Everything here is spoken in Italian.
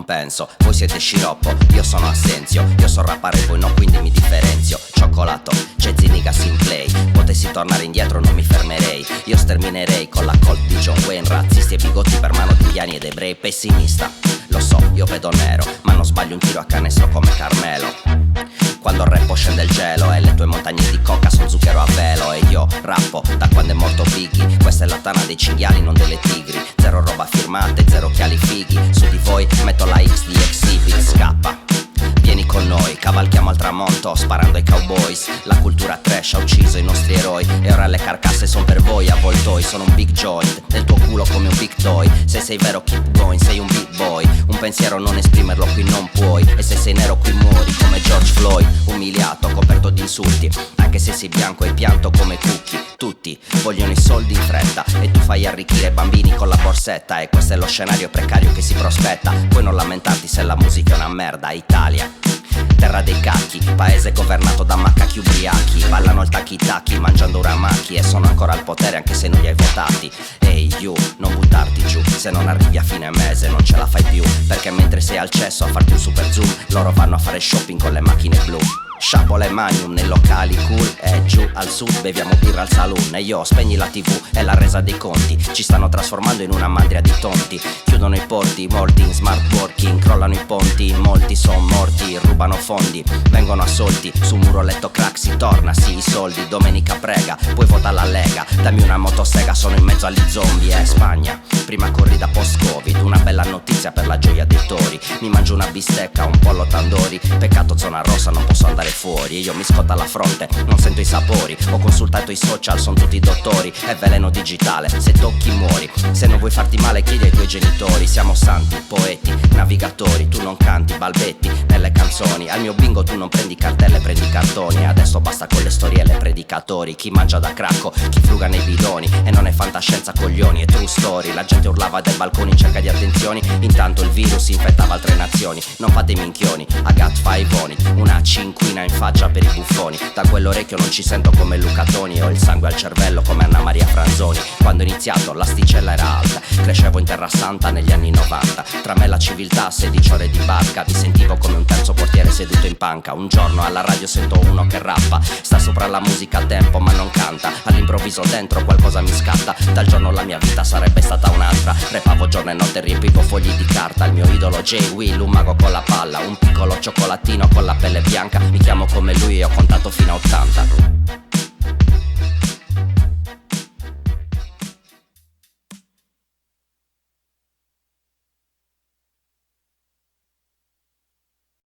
non penso. Voi siete sciroppo, io sono Assenzio. Io so rappare, voi no, quindi mi differenzio. Cioccolato, jazzy niggas in play. Potessi tornare indietro non mi fermerei. Io sterminerei con la Colt di John Wayne. Razzisti e bigotti per mano di piani ed ebrei. Pessimista, lo so, io vedo nero, ma non sbaglio un tiro a canestro come Carmelo. Quando il rappo scende il gelo e le tue montagne di coca sono zucchero a velo. E io rappo da quando è morto Biggie. Questa è la tana dei cinghiali, non delle tigri. Zero roba firmate, zero occhiali fighi. Su di voi metto la X di Exhibit. Scappa, vieni con noi, cavalchiamo al tramonto sparando ai cowboys. La cultura trash ha ucciso i nostri eroi e ora le carcasse son per voi avvoltoi. Sono un big joint, nel tuo culo come un big toy. Se sei vero keep going, sei un big boy. Un pensiero non esprimerlo qui non puoi. E se sei nero qui muori come George Floyd. Umiliato, coperto di insulti, anche se sei bianco e pianto come Cookie. Tutti vogliono i soldi in fretta e tu fai arricchire bambini con la borsetta. E questo è lo scenario precario che si prospetta. Puoi non lamentarti se la musica è una merda. Italia, terra dei cacchi, paese governato da macachi ubriachi. Ballano il tacchi-tacchi mangiando uramaki e sono ancora al potere anche se non li hai votati. Ehi you, non buttarti giù, se non arrivi a fine mese non ce la fai più. Perché mentre sei al cesso a farti un super zoom, loro vanno a fare shopping con le macchine blu. Sciapole Magnum nei locali cool e giù al sud beviamo birra al saloon. E io spegni la TV e la resa dei conti. Ci stanno trasformando in una mandria di tonti. Chiudono i porti, molti in smart working. Crollano i ponti, molti son morti. Rubano fondi, vengono assolti. Su muro letto crack si torna, sì i soldi. Domenica prega, poi vota la Lega. Dammi una motosega, sono in mezzo agli zombie. Spagna, prima corrida post-covid. Una bella notizia per la gioia dei tori. Mi mangio una bistecca, un pollo tandori. Peccato zona rossa, non posso andare fuori. Io mi scotta la fronte, non sento i sapori. Ho consultato i social, sono tutti dottori. È veleno digitale, se tocchi muori. Se non vuoi farti male chiedi ai tuoi genitori. Siamo santi, poeti, navigatori. Tu non canti, balbetti nelle canzoni. Al mio bingo tu non prendi cartelle, prendi cartoni. Adesso basta con le storielle, predicatori. Chi mangia da cracco, chi fruga nei bidoni. E non è fantascienza coglioni, è true story. La gente urlava dai balconi in cerca di attenzioni. Intanto il virus infettava altre nazioni. Non fate i minchioni, I got five on it. Una cinquina in faccia per i buffoni. Da quell'orecchio non ci sento come Luca Toni. Ho il sangue al cervello come Anna Maria Franzoni. Quando ho iniziato l'asticella era alta. Crescevo in Terra Santa negli anni 90. Tra me e la civiltà 16 ore di barca. Mi sentivo come un terzo portiere seduto in panca. Un giorno alla radio sento uno che rappa. Sta sopra la musica a tempo ma non canta. All'improvviso dentro qualcosa mi scatta. Dal giorno la mia vita sarebbe stata un'altra. Repavo giorno e notte e riempivo fogli di carta. Il mio idolo Jay Will, un mago con la palla. Un piccolo cioccolatino con la pelle bianca. Mi chiamo come lui e ho contato fino a 80.